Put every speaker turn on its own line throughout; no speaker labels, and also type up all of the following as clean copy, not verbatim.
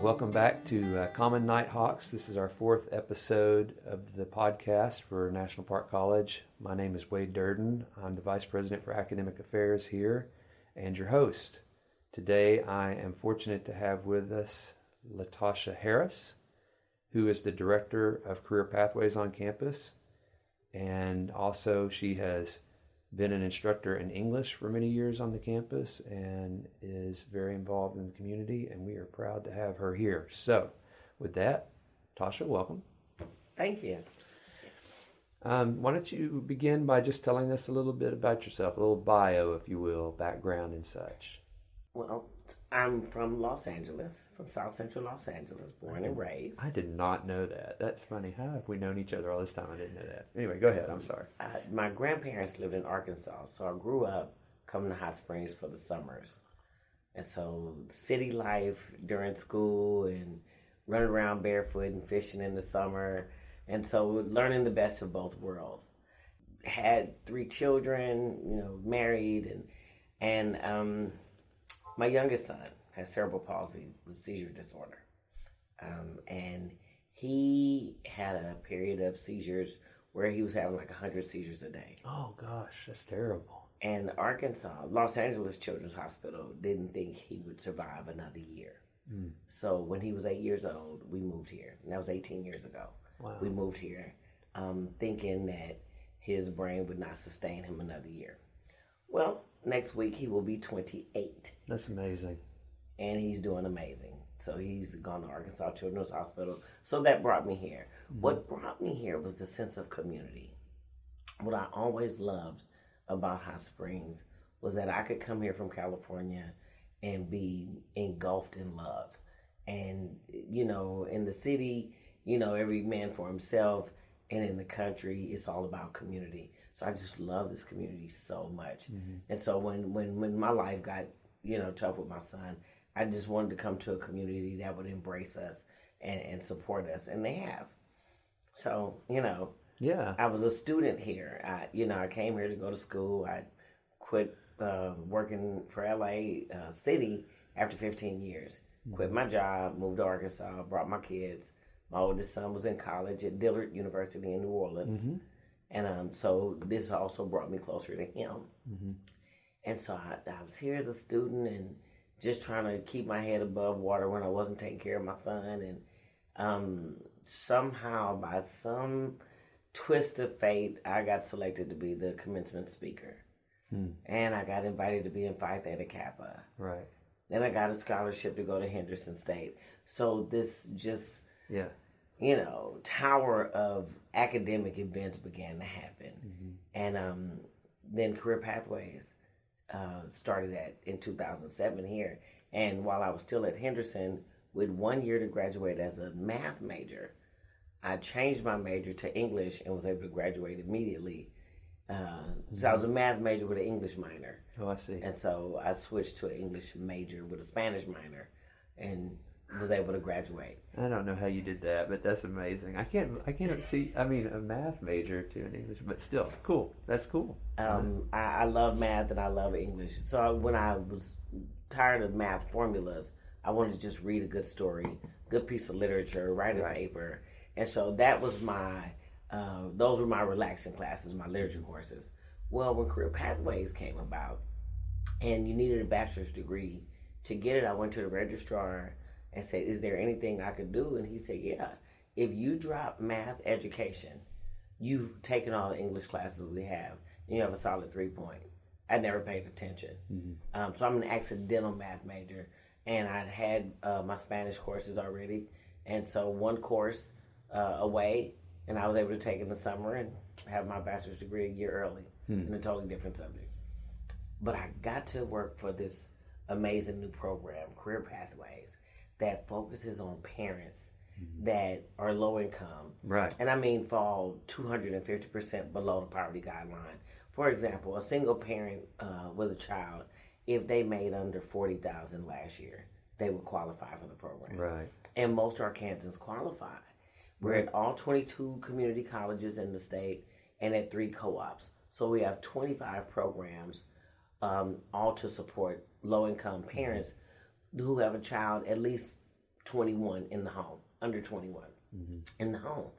Welcome back to Common Nighthawks. This is our fourth episode of the podcast for National Park College. My name is Wade Derden. I'm the Vice President for Academic Affairs here and your host. Today I am fortunate to have with us Lataschya Harris, who is the Director of Career Pathways on campus. And also she has been an instructor in English for many years on the campus and is very involved in the community, and we are proud to have her here. So with that, Tasha, welcome.
Thank you.
Why don't you begin by just telling us a little bit about yourself, a little bio, if you will, background and such.
Well, I'm from Los Angeles, from South Central Los Angeles, born and raised.
I did not know that. That's funny. How have we known each other all this time? I didn't know that. Anyway, go ahead. I'm sorry.
My grandparents lived in Arkansas, so I grew up coming to Hot Springs for the summers. And so city life during school and running around barefoot and fishing in the summer. And so learning the best of both worlds. Had 3 children, married, and my youngest son has cerebral palsy with seizure disorder. And he had a period of seizures where he was having like 100 seizures a day.
Oh, gosh, that's terrible.
And Los Angeles Children's Hospital didn't think he would survive another year. So when he was 8 years old, we moved here. And that was 18 years ago.
Wow.
We moved here thinking that his brain would not sustain him another year. Well, next week he will be 28.
That's amazing.
And he's doing amazing. So he's gone to Arkansas Children's Hospital. So that brought me here. Mm-hmm. What brought me here was the sense of community. What I always loved about Hot Springs was that I could come here from California and be engulfed in love. And, in the city, every man for himself. And in the country, it's all about community. So I just love this community so much. Mm-hmm. And so when my life got, tough with my son, I just wanted to come to a community that would embrace us and support us. And they have. So,
yeah.
I was a student here. I came here to go to school. I quit working for LA City after 15 years. Mm-hmm. Quit my job, moved to Arkansas, brought my kids. My oldest son was in college at Dillard University in New Orleans. Mm-hmm. And so this also brought me closer to him. Mm-hmm. And so I was here as a student and just trying to keep my head above water when I wasn't taking care of my son. And somehow, by some twist of fate, I got selected to be the commencement speaker. And I got invited to be in Phi Theta Kappa.
Right.
Then I got a scholarship to go to Henderson State. So this just...
Yeah.
Tower of academic events began to happen. Mm-hmm. And then Career Pathways started in 2007 here. And while I was still at Henderson, with 1 year to graduate as a math major, I changed my major to English and was able to graduate immediately. So I was a math major with an English minor.
Oh, I see.
And so I switched to an English major with a Spanish minor and was able to graduate.
I don't know how you did that, but that's amazing. I can't see, a math major to an English, but still, cool. That's cool.
I love math and I love English. So when I was tired of math formulas, I wanted to just read a good story, good piece of literature, write a paper. And so that was those were my relaxing classes, my literature courses. Well, when Career Pathways came about and you needed a bachelor's degree, to get it, I went to the registrar and said, is there anything I could do? And he said, yeah. If you drop math education, you've taken all the English classes we have, and you have a solid 3-point. I never paid attention. Mm-hmm. So I'm an accidental math major, and I'd had my Spanish courses already. And so one course away, and I was able to take it in the summer and have my bachelor's degree a year early in a totally different subject. But I got to work for this amazing new program, Career Pathways, that focuses on parents that are low income. Right. And fall 250% below the poverty guideline. For example, a single parent with a child, if they made under $40,000 last year, they would qualify for the program. Right. And most Arkansans qualify. We're at all 22 community colleges in the state and at 3 co-ops. So we have 25 programs all to support low-income parents who have a child at least 21 in the home, under 21 in the home.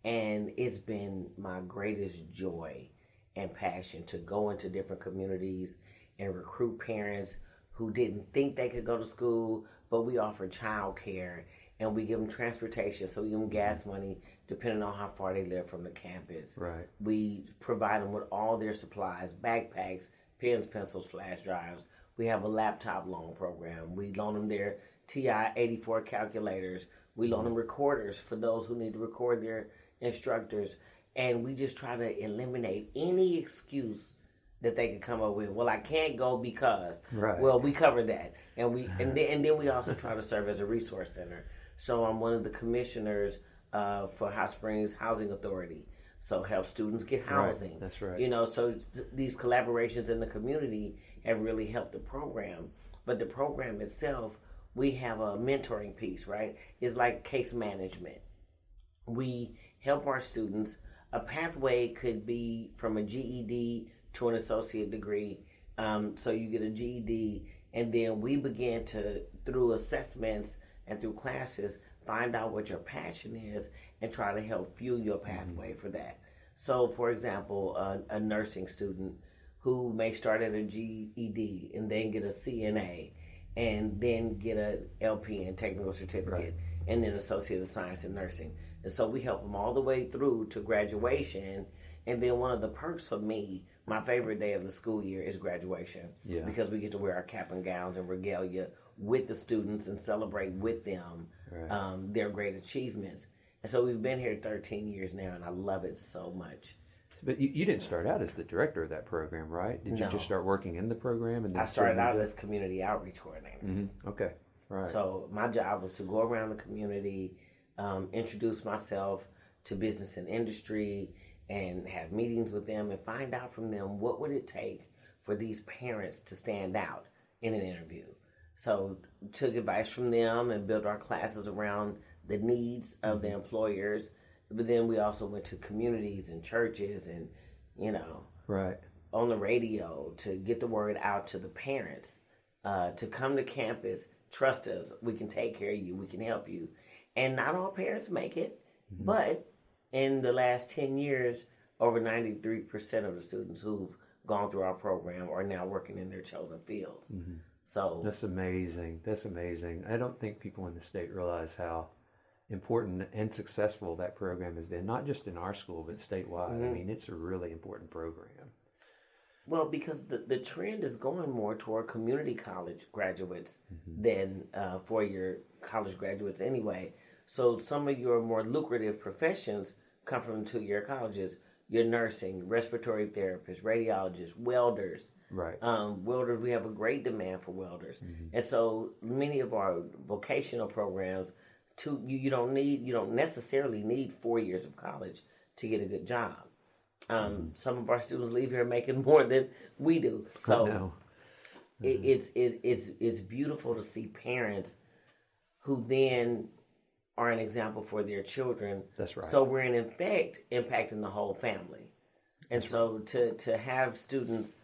And it's been my greatest joy and passion to go into different communities and recruit parents who didn't think they could go to school, but we offer child care and we give them transportation, so we give them gas money depending on how far they live from the campus.
Right.
We provide them with all their supplies, backpacks, pens, pencils, flash drives. We have a laptop loan program. We loan them their TI-84 calculators. We loan them recorders for those who need to record their instructors. And we just try to eliminate any excuse that they could come up with. Well, I can't go because.
Right.
Well, we cover that. And then we also try to serve as a resource center. So I'm one of the commissioners for Hot Springs Housing Authority. So help students get housing.
Right. That's right.
You know, so these collaborations in the community have really helped the program. But the program itself, we have a mentoring piece, right? It's like case management. We help our students. A pathway could be from a GED to an associate degree. So you get a GED, and then we begin to, through assessments and through classes, find out what your passion is and try to help fuel your pathway for that. So, for example, a nursing student who may start at a GED and then get a CNA and then get a LPN, technical certificate, and then Associate of Science in Nursing. And so we help them all the way through to graduation. And then one of the perks for me, my favorite day of the school year is graduation.
Yeah.
Because we get to wear our cap and gowns and regalia with the students and celebrate with them their great achievements. And so we've been here 13 years now, and I love it so much.
But you didn't start out as the director of that program, right? Did you just start working in the program? And then
I started out as community outreach coordinator.
Mm-hmm. Okay, right.
So my job was to go around the community, introduce myself to business and industry, and have meetings with them and find out from them what would it take for these parents to stand out in an interview. So took advice from them and built our classes around the needs of the employers. But then we also went to communities and churches and, you know, on the radio to get the word out to the parents, to come to campus, trust us, we can take care of you, we can help you. And not all parents make it, but in the last 10 years, over 93% of the students who've gone through our program are now working in their chosen fields. So
that's amazing. That's amazing. I don't think people in the state realize how important and successful that program has been, not just in our school, but statewide. I mean, it's a really important program.
Well, because the trend is going more toward community college graduates than four-year college graduates anyway. So some of your more lucrative professions come from two-year colleges. Your nursing, respiratory therapists, radiologists, welders.
Right.
Welders, we have a great demand for welders. And so many of our vocational programs, you don't necessarily need 4 years of college to get a good job. Some of our students leave here making more than we do. So it's beautiful to see parents who then are an example for their children.
That's right.
So we're in effect impacting the whole family. And so to have students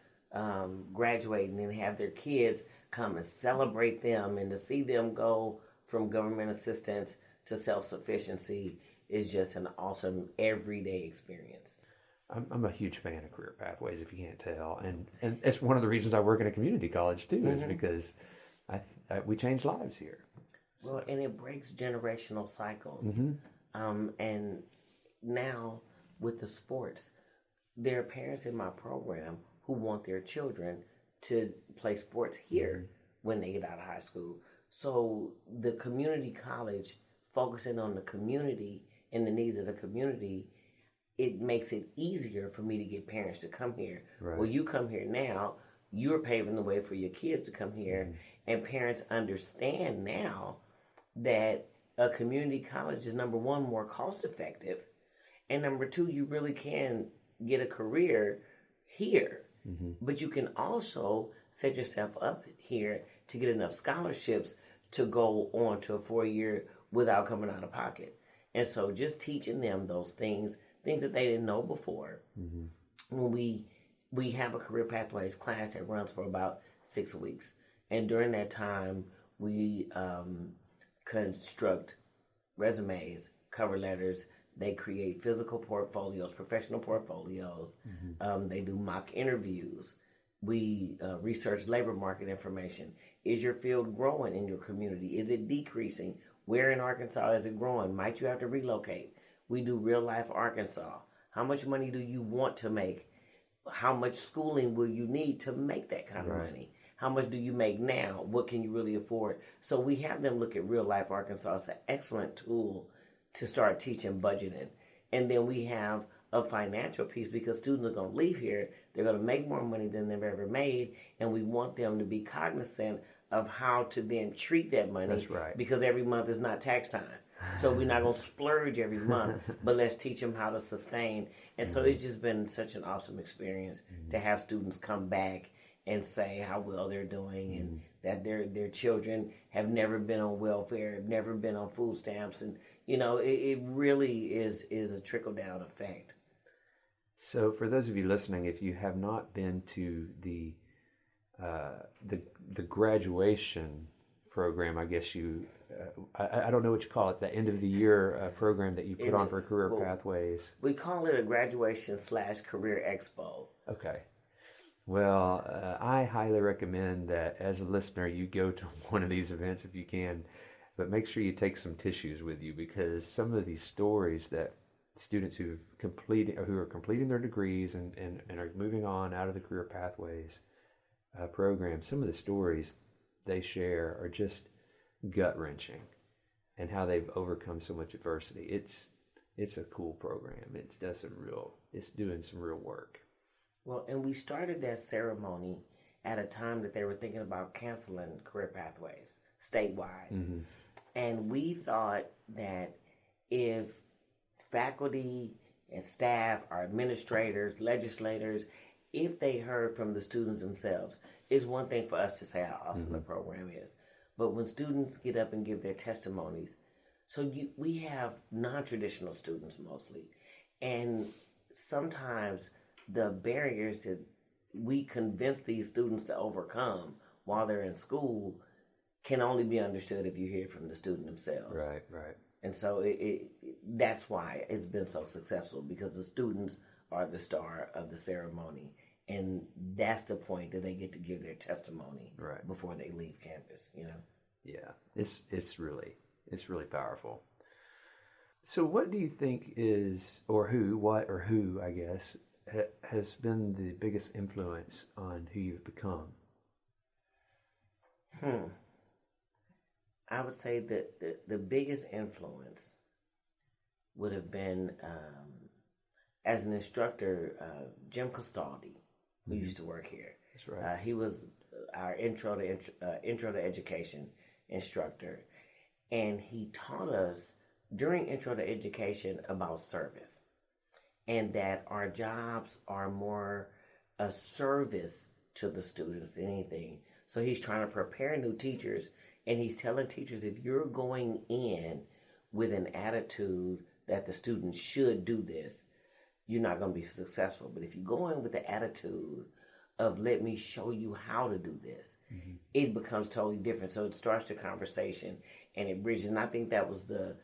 graduate and then have their kids come and celebrate them and to see them go from government assistance to self-sufficiency is just an awesome everyday experience.
I'm a huge fan of career pathways, if you can't tell, and it's one of the reasons I work in a community college too, is because we change lives here.
Well, and it breaks generational cycles. And now with the sports, there are parents in my program who want their children to play sports here when they get out of high school. So the community college, focusing on the community and the needs of the community, it makes it easier for me to get parents to come here.
Right.
Well, you come here now, you're paving the way for your kids to come here, and parents understand now that a community college is, number one, more cost effective, and number two, you really can get a career here. But you can also set yourself up here to get enough scholarships to go on to a 4-year without coming out of pocket. And so just teaching them those things that they didn't know before. When we have a career pathways class that runs for about 6 weeks. And during that time, we construct resumes, cover letters. They create physical portfolios, professional portfolios. They do mock interviews. We research labor market information. Is your field growing in your community? Is it decreasing? Where in Arkansas is it growing? Might you have to relocate? We do real life Arkansas. How much money do you want to make? How much schooling will you need to make that kind of money? How much do you make now? What can you really afford? So we have them look at real life Arkansas. It's an excellent tool to start teaching budgeting. And then we have a financial piece because students are going to leave here. They're going to make more money than they've ever made. And we want them to be cognizant of how to then treat that money.
That's right.
Because every month is not tax time. So we're not going to splurge every month, but let's teach them how to sustain. And so it's just been such an awesome experience to have students come back and say how well they're doing and that their children have never been on welfare, have never been on food stamps. And, you know, it really is a trickle-down effect.
So for those of you listening, if you have not been to the graduation program, I guess I don't know what you call it, the end of the year program that you put on for career pathways.
We call it a graduation/career expo.
Okay. Well, I highly recommend that as a listener, you go to one of these events if you can, but make sure you take some tissues with you because some of these stories that students who are completing their degrees and are moving on out of the career pathways program, some of the stories they share are just gut-wrenching and how they've overcome so much adversity. It's a cool program. It's doing some real work.
Well, and we started that ceremony at a time that they were thinking about canceling career pathways statewide. And we thought that if faculty and staff, our administrators, legislators, if they heard from the students themselves, it's one thing for us to say how awesome the program is. But when students get up and give their testimonies, we have non-traditional students mostly. And sometimes the barriers that we convince these students to overcome while they're in school can only be understood if you hear from the student themselves.
Right.
And so that's why it's been so successful, because the students are the star of the ceremony. And that's the point that they get to give their testimony before they leave campus, you know?
Yeah, it's really powerful. So what do you think is, or who, I guess, has been the biggest influence on who you've become?
I would say that the biggest influence would have been, as an instructor, Jim Castaldi, who used to work here.
That's right.
He was our intro to education instructor, and he taught us during intro to education about service, and that our jobs are more a service to the students than anything. So he's trying to prepare new teachers, and he's telling teachers, if you're going in with an attitude that the students should do this, you're not going to be successful. But if you go in with the attitude of let me show you how to do this, it becomes totally different. So it starts the conversation and it bridges. And I think that was the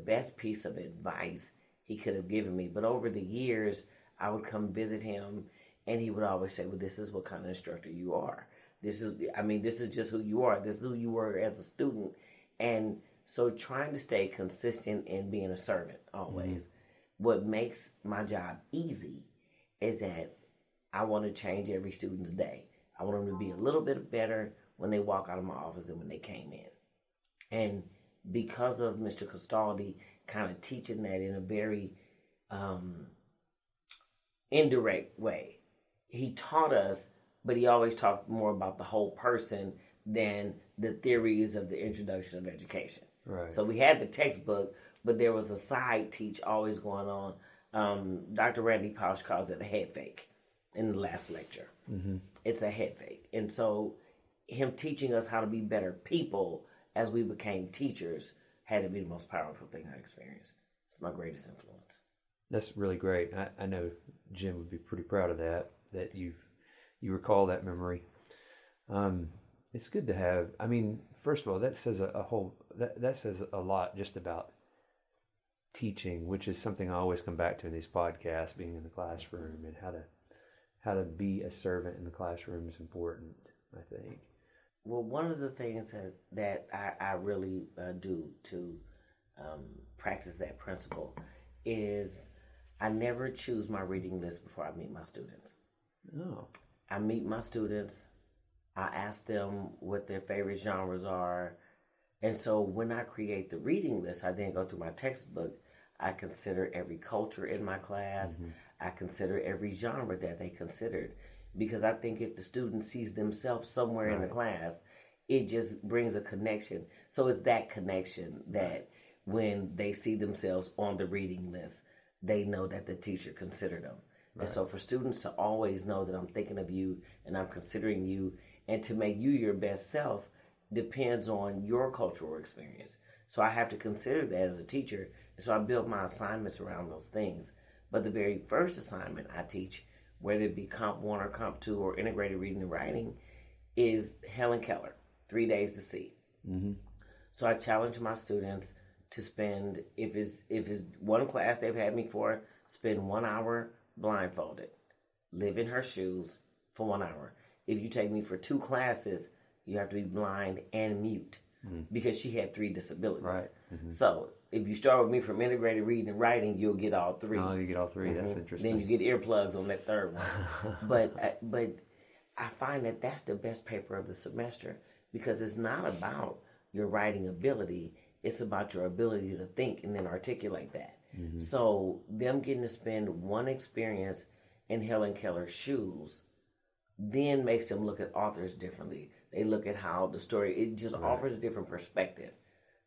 best piece of advice he could have given me. But over the years, I would come visit him and he would always say, well, this is what kind of instructor you are. This is just who you are. This is who you were as a student. And so trying to stay consistent and being a servant always. What makes my job easy is that I want to change every student's day. I want them to be a little bit better when they walk out of my office than when they came in. And because of Mr. Castaldi kind of teaching that in a very indirect way, he taught us, but he always talked more about the whole person than the theories of the introduction of education.
Right.
So we had the textbook, but there was a side teach always going on. Dr. Randy Pausch calls it a head fake in the last lecture. It's a head fake. And so him teaching us how to be better people as we became teachers had to be the most powerful thing I experienced. It's my greatest influence.
That's really great. I know Jim would be pretty proud of that you recall that memory. it's good to have. I mean, first of all, that says that says a lot just about teaching, which is something I always come back to in these podcasts. Being in the classroom and how to be a servant in the classroom is important, I think.
Well, one of the things that I really do to practice that principle is I never choose my reading list before I meet my students.
Oh.
I meet my students. I ask them what their favorite genres are. And so when I create the reading list, I then go through my textbook. I consider every culture in my class. Mm-hmm. I consider every genre that they considered. Because I think if the student sees themselves somewhere in the class, it just brings a connection. So it's that connection that when they see themselves on the reading list, they know that the teacher considered them. Right. And so for students to always know that I'm thinking of you and I'm considering you, and to make you your best self depends on your cultural experience. So I have to consider that as a teacher. And so I build my assignments around those things. But the very first assignment I teach, whether it be Comp 1 or Comp 2 or integrated reading and writing, is Helen Keller, 3 Days to See. Mm-hmm. So I challenge my students to spend, if it's one class they've had me for, spend 1 hour blindfolded, live in her shoes for 1 hour. If you take me for 2 classes, you have to be blind and mute because she had 3 disabilities. Right. Mm-hmm. So if you start with me from integrated reading and writing, you'll get all 3.
Oh, you get all 3. Mm-hmm. That's interesting.
Then you get earplugs on that 3rd one. but I find that that's the best paper of the semester because it's not about your writing ability. It's about your ability to think and then articulate that. Mm-hmm. So them getting to spend one experience in Helen Keller's shoes then makes them look at authors differently. They look at how the story, it just offers a different perspective.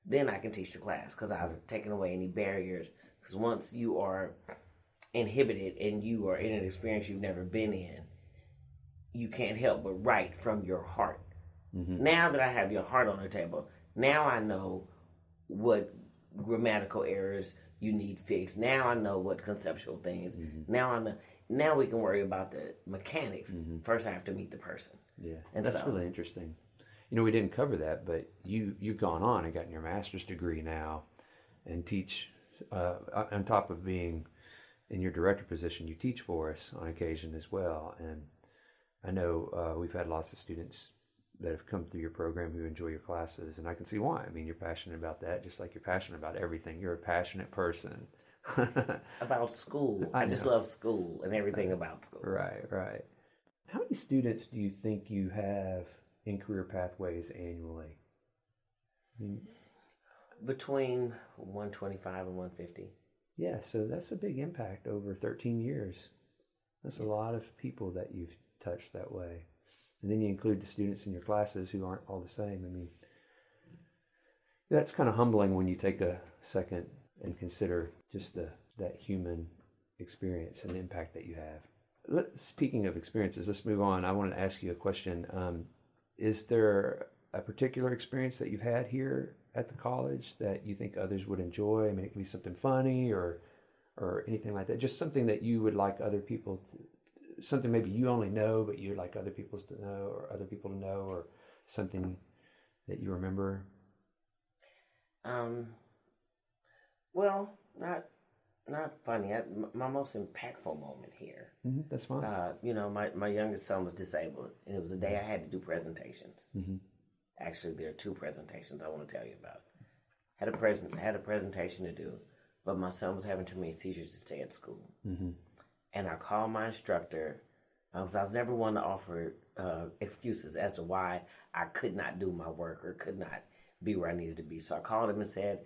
Then I can teach the class because I've taken away any barriers. Because once you are inhibited and you are in an experience you've never been in, you can't help but write from your heart. Mm-hmm. Now that I have your heart on the table, now I know what grammatical errors you need fixed. Now I know what conceptual things. Mm-hmm. Now I know. Now we can worry about the mechanics. Mm-hmm. First, I have to meet the person. Yeah,
and that's really interesting. You know, we didn't cover that, but you've gone on and gotten your master's degree now, and teach on top of being in your director position. You teach for us on occasion as well, and I know we've had lots of students that have come through your program who enjoy your classes, and I can see why. I mean, you're passionate about that, just like you're passionate about everything. You're a passionate person.
About school. I just love school and everything about school.
Right. How many students do you think you have in career pathways annually?
Between 125 and 150.
Yeah, so that's a big impact over 13 years. That's a lot of people that you've touched that way. And then you include the students in your classes who aren't all the same. I mean, that's kind of humbling when you take a second and consider just that human experience and impact that you have. Speaking of experiences, let's move on. I want to ask you a question. Is there a particular experience that you've had here at the college that you think others would enjoy? I mean, it can be something funny or anything like that. Just something that you would like other people to, something maybe you only know, but you'd like other people to know, or other people to know, or something that you remember.
Well, not funny. My most impactful moment here.
Mm-hmm, that's fine.
My youngest son was disabled, and it was the day I had to do presentations. Mm-hmm. Actually, there are 2 presentations I want to tell you about. Had a presentation to do, but my son was having too many seizures to stay at school. Mm-hmm. And I called my instructor, because I was never one to offer excuses as to why I could not do my work or could not be where I needed to be. So I called him and said,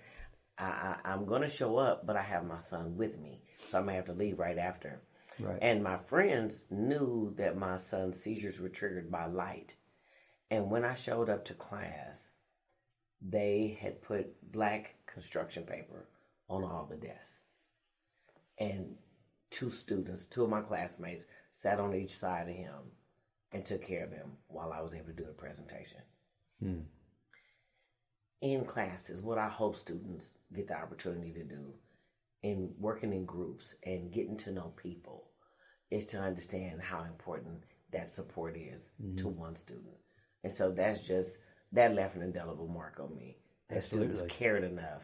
I'm going to show up, but I have my son with me, so I may have to leave right after. Right. And my friends knew that my son's seizures were triggered by light. And when I showed up to class, they had put black construction paper on all the desks. And 2 students, 2 of my classmates, sat on each side of him and took care of him while I was able to do the presentation. In classes, what I hope students get the opportunity to do in working in groups and getting to know people is to understand how important that support is to one student. And so that left an indelible mark on me. That students cared enough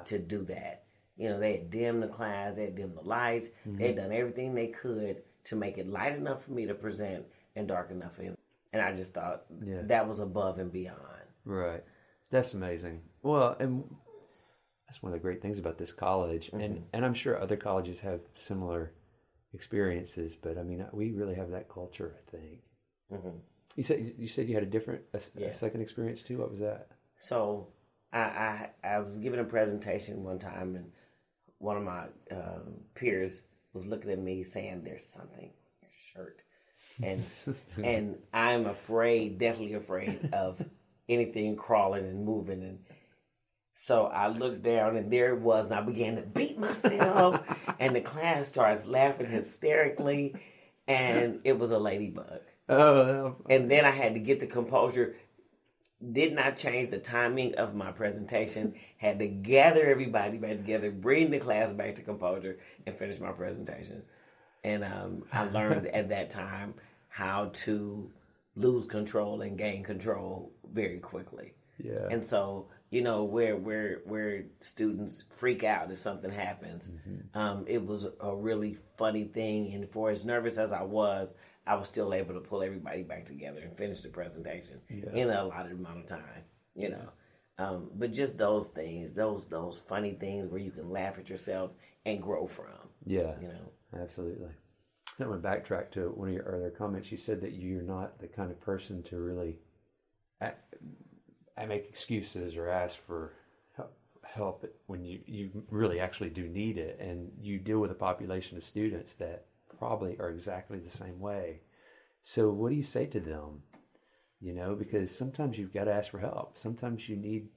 to do that. You know, they had dimmed the class, they had dimmed the lights, they had done everything they could to make it light enough for me to present and dark enough for him. And I just thought that was above and beyond.
Right. That's amazing. Well, and that's one of the great things about this college. And I'm sure other colleges have similar experiences, but I mean, we really have that culture, I think. You said you had a second experience too. What was that?
So I was giving a presentation one time, and one of my peers was looking at me saying, "There's something on your shirt," and I'm definitely afraid of anything crawling and moving, and so I looked down, and there it was, and I began to beat myself, and the class starts laughing hysterically, and it was a ladybug. Oh, and then I had to get the composure. Did not change the timing of my presentation. Had to gather everybody back together, bring the class back to composure, and finish my presentation. And I learned at that time how to lose control and gain control very quickly. Yeah. And so, you know, where students freak out if something happens, it was a really funny thing. And for as nervous as I was still able to pull everybody back together and finish the presentation in a allotted amount of time, you know. But just those things, those funny things where you can laugh at yourself and grow from. Yeah, you know.
Absolutely. I want to backtrack to one of your earlier comments. You said that you're not the kind of person to really make excuses or ask for help when you really actually do need it, and you deal with a population of students that probably are exactly the same way. So what do you say to them? You know, because sometimes you've got to ask for help. Sometimes you need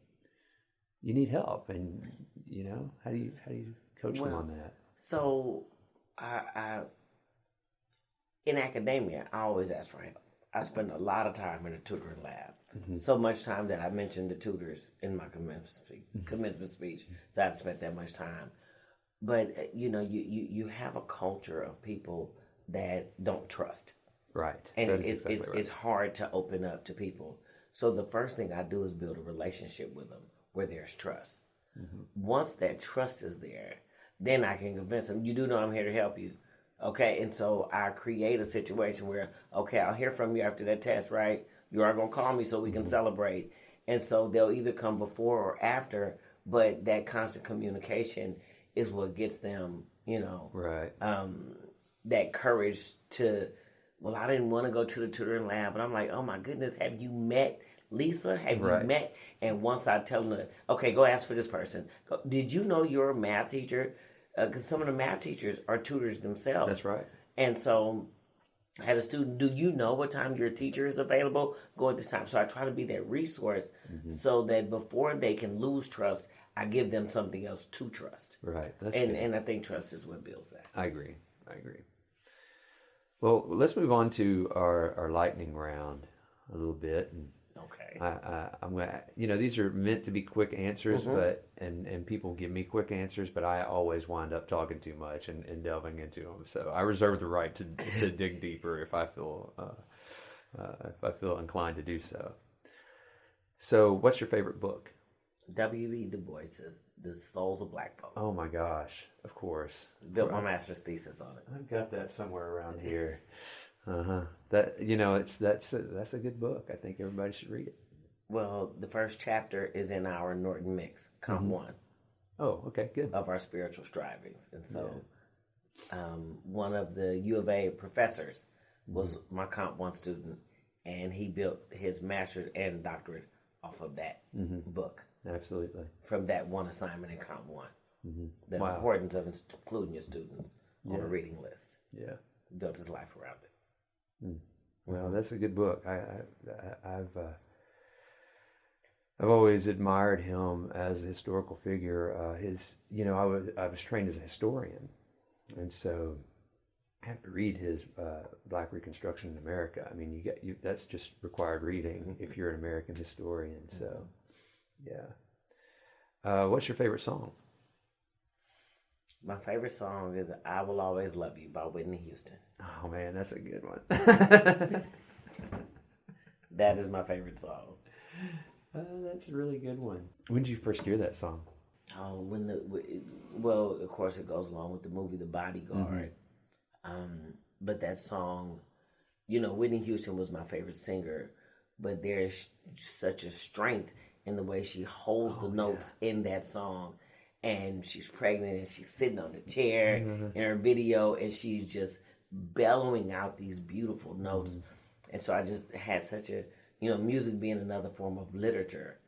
help, and you know, how do you coach them on that?
So I in academia, I always ask for help. I spend a lot of time in the tutoring lab. So much time that I mentioned the tutors in my commencement speech. So I've spent that much time. But you know, you have a culture of people that don't trust,
right?
And it's hard to open up to people. So the first thing I do is build a relationship with them where there's trust. Once that trust is there, then I can convince them. You do know I'm here to help you, okay? And so I create a situation where, okay, I'll hear from you after that test, right? You are gonna call me so we can celebrate. And so they'll either come before or after, but that constant communication is what gets them, you know,
right.
That courage to, well, I didn't want to go to the tutoring lab, but I'm like, oh my goodness, have you met Lisa? Have you met? And once I tell them, okay, go ask for this person. Did you know your math teacher? Because some of the math teachers are tutors themselves.
That's right.
And so I had a student, do you know what time your teacher is available? Go at this time. So I try to be that resource so that before they can lose trust, I give them something else to trust.
Right.
And I think trust is what builds that.
I agree. Well, let's move on to our lightning round a little bit.
Okay.
I'm gonna, you know, these are meant to be quick answers, but and people give me quick answers, but I always wind up talking too much and delving into them. So I reserve the right to dig deeper if I feel inclined to do so. So, what's your favorite book?
W.E. Du Bois's The Souls of Black Folks.
Oh my gosh, of course.
Built my master's thesis on it.
I've got that somewhere around here. That, you know, that's a good book. I think everybody should read it.
Well, the first chapter is in our Norton Mix, Comp 1.
Oh, okay, good.
Of our spiritual strivings. And so one of the U of A professors was my Comp 1 student, and he built his master's and doctorate off of that book.
Absolutely.
From that one assignment in Comp 1. The importance of including your students on a reading list.
Yeah.
Built his life around it.
Well, that's a good book. I've always admired him as a historical figure. I was trained as a historian, and so I have to read his Black Reconstruction in America. I mean, that's just required reading if you're an American historian. So, yeah. What's your favorite song?
My favorite song is "I Will Always Love You" by Whitney Houston.
Oh man, that's a good one.
That is my favorite song.
That's a really good one. When did you first hear that song?
Oh, well, of course, it goes along with the movie The Bodyguard. But that song, Whitney Houston was my favorite singer, but there's such a strength in the way she holds the notes in that song. And she's pregnant and she's sitting on the chair in her video and she's just bellowing out these beautiful notes. And so I just had such a, music being another form of literature.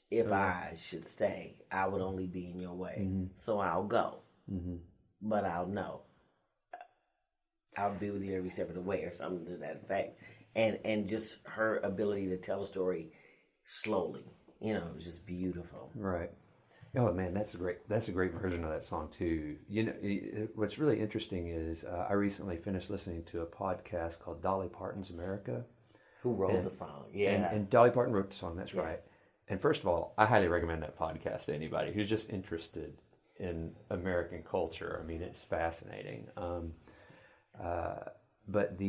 If I should stay, I would only be in your way. So I'll go. But I'll know. I'll be with you every step of the way, or something to that effect. And just her ability to tell a story slowly, it was just beautiful.
Right. Oh man, that's a great version of that song too. What's really interesting is I recently finished listening to a podcast called Dolly Parton's America.
Who wrote the song? Yeah.
And Dolly Parton wrote the song. That's right. And first of all, I highly recommend that podcast to anybody who's just interested in American culture. I mean, it's fascinating. But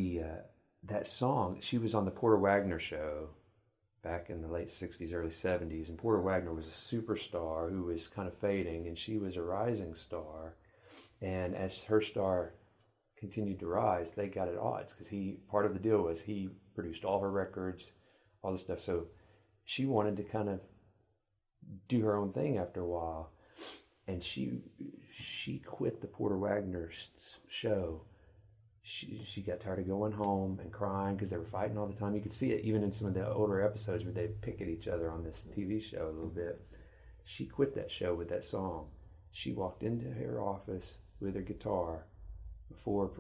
that song, she was on the Porter Wagoner show back in the late 60s, early 70s, and Porter Wagoner was a superstar who was kind of fading, and she was a rising star. And as her star continued to rise, they got at odds because part of the deal was he produced all her records, all this stuff. So she wanted to kind of do her own thing after a while, and she quit the Porter Wagoner show. She got tired of going home and crying because they were fighting all the time. You could see it even in some of the older episodes where they pick at each other on this TV show a little bit. She quit that show with that song. She walked into her office with her guitar before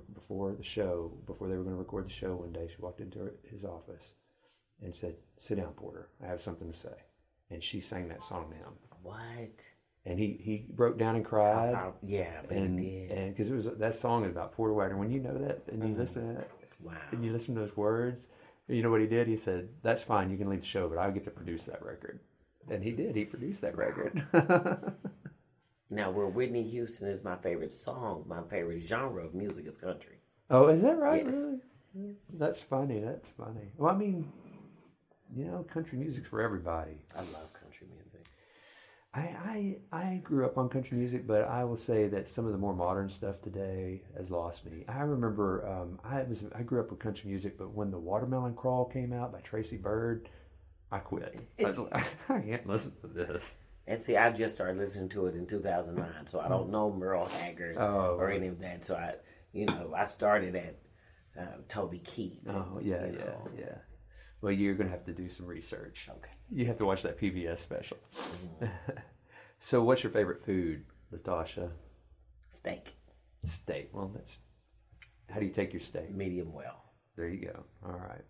the show, before they were going to record the show one day. She walked into his office and said, "Sit down, Porter. I have something to say." And she sang that song to him.
What?
And he broke down and cried.
But he did.
And because that song is about Porter Wagoner. When you know that and you listen to that, and you listen to those words, you know what he did? He said, "That's fine. You can leave the show, but I get to produce that record." And he did. He produced that record.
Now, where Whitney Houston is my favorite song, my favorite genre of music is country.
Oh, is that right?
Yes.
Really? That's funny. Well, I mean, country music's for everybody.
I love country music.
I grew up on country music, but I will say that some of the more modern stuff today has lost me. I remember I grew up with country music, but when the Watermelon Crawl came out by Tracy Byrd, I quit. I was like, I can't listen to this.
And see, I just started listening to it in 2009, so I don't know Merle Haggard or any of that. So I started at Toby Keith.
Yeah. Well, you're going to have to do some research. Okay. You have to watch that PBS special. So what's your favorite food, Latasha?
Steak.
Steak. Well, how do you take your steak?
Medium well.
There you go. All right.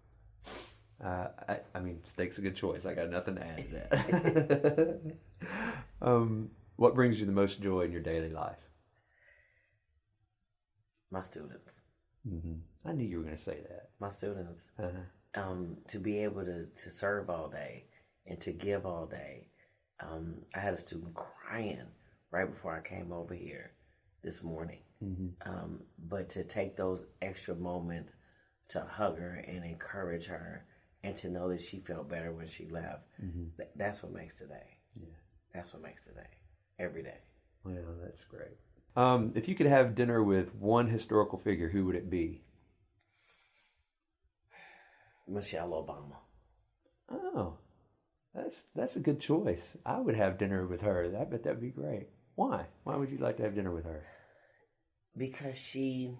I mean, steak's a good choice. I got nothing to add to that. What brings you the most joy in your daily life?
My students.
I knew you were going to say that.
My students. To be able to serve all day and to give all day. I had a student crying right before I came over here this morning. But to take those extra moments to hug her and encourage her and to know that she felt better when she left, that's what makes today. Yeah. That's what makes today. Every day.
Well, that's great. If you could have dinner with one historical figure, who would it be?
Michelle Obama.
Oh, that's a good choice. I would have dinner with her. I bet that'd be great. Why? Why would you like to have dinner with her?
Because she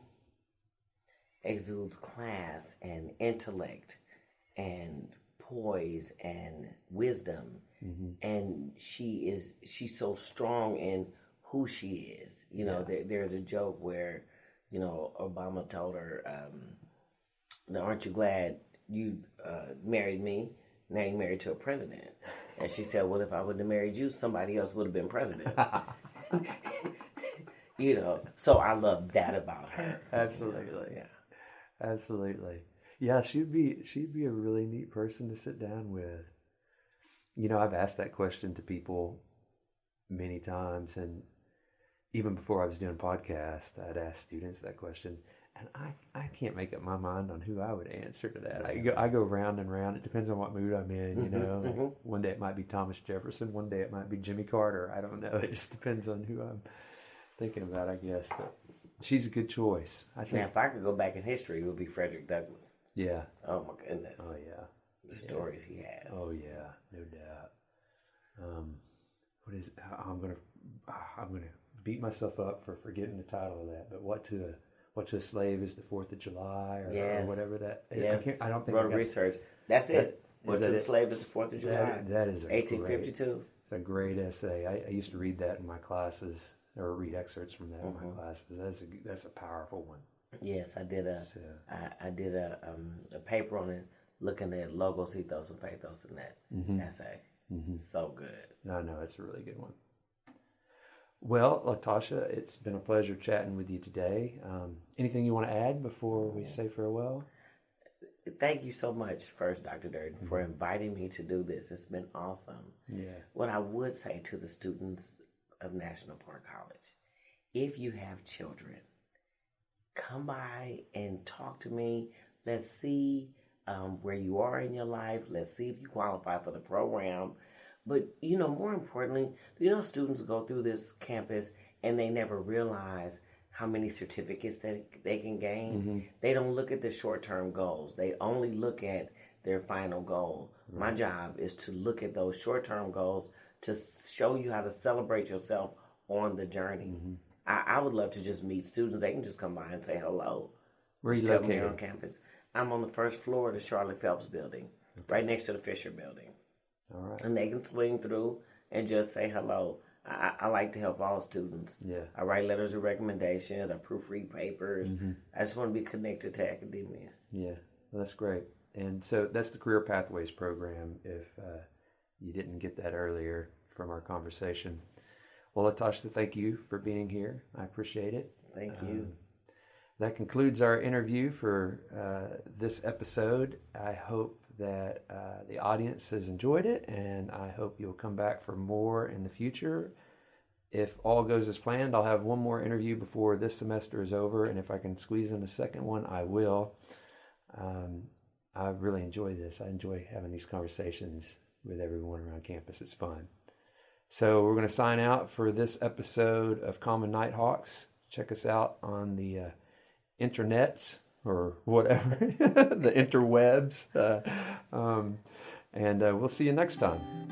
exudes class and intellect and poise and wisdom. And she's so strong in who she is. There's a joke where, Obama told her, "Aren't you glad you married me? Now you're married to a president." And she said, "Well, if I would have married you, somebody else would have been president." So I love that about her.
Absolutely.
Yeah.
Absolutely. Yeah, she'd be a really neat person to sit down with. I've asked that question to people many times, and even before I was doing podcasts, I'd ask students that question. And I can't make up my mind on who I would answer to that. I go round and round. It depends on what mood I'm in, you know. Like one day it might be Thomas Jefferson. One day it might be Jimmy Carter. I don't know. It just depends on who I'm thinking about, I guess. But she's a good choice, I think.
Now, if I could go back in history, it would be Frederick Douglass.
Yeah.
Oh, my goodness.
Oh, yeah.
The stories he has.
Oh, yeah. No doubt. What is... I'm gonna beat myself up for forgetting the title of that. But what to a slave is the 4th of July, or whatever that.
Yes.
I don't think.
Wrote research. That's it. What to the slave is the 4th of July.
That is
1852.
It's a great essay. I used to read that in my classes, or read excerpts from that in my classes. That's a powerful one.
Yes, I did a paper on it, looking at logos, ethos, and pathos in that essay. So good.
I know, it's a really good one. Well, Latasha, it's been a pleasure chatting with you today. Anything you want to add before we say farewell?
Thank you so much, first, Dr. Derden, for inviting me to do this. It's been awesome.
Yeah.
What I would say to the students of National Park College, if you have children, come by and talk to me. Let's see where you are in your life. Let's see if you qualify for the program. But, more importantly, students go through this campus and they never realize how many certificates that they can gain. They don't look at the short-term goals. They only look at their final goal. Right. My job is to look at those short-term goals to show you how to celebrate yourself on the journey. I would love to just meet students. They can just come by and say hello.
Where are you located?
Here on campus. I'm on the first floor of the Charlotte Phelps building, right next to the Fisher building.
All right.
And they can swing through and just say hello. I like to help all students.
Yeah.
I write letters of recommendations. I proofread papers. I just want to be connected to academia.
Yeah, well, that's great. And so that's the Career Pathways program, if you didn't get that earlier from our conversation. Well, Latasha, thank you for being here. I appreciate it.
Thank you.
That concludes our interview for this episode. I hope that the audience has enjoyed it, and I hope you'll come back for more in the future. If all goes as planned, I'll have one more interview before this semester is over, and if I can squeeze in a second one, I will. I really enjoy this. I enjoy having these conversations with everyone around campus. It's fun. So we're going to sign out for this episode of Common Nighthawks. Check us out on the internets, or whatever, the interwebs. And we'll see you next time.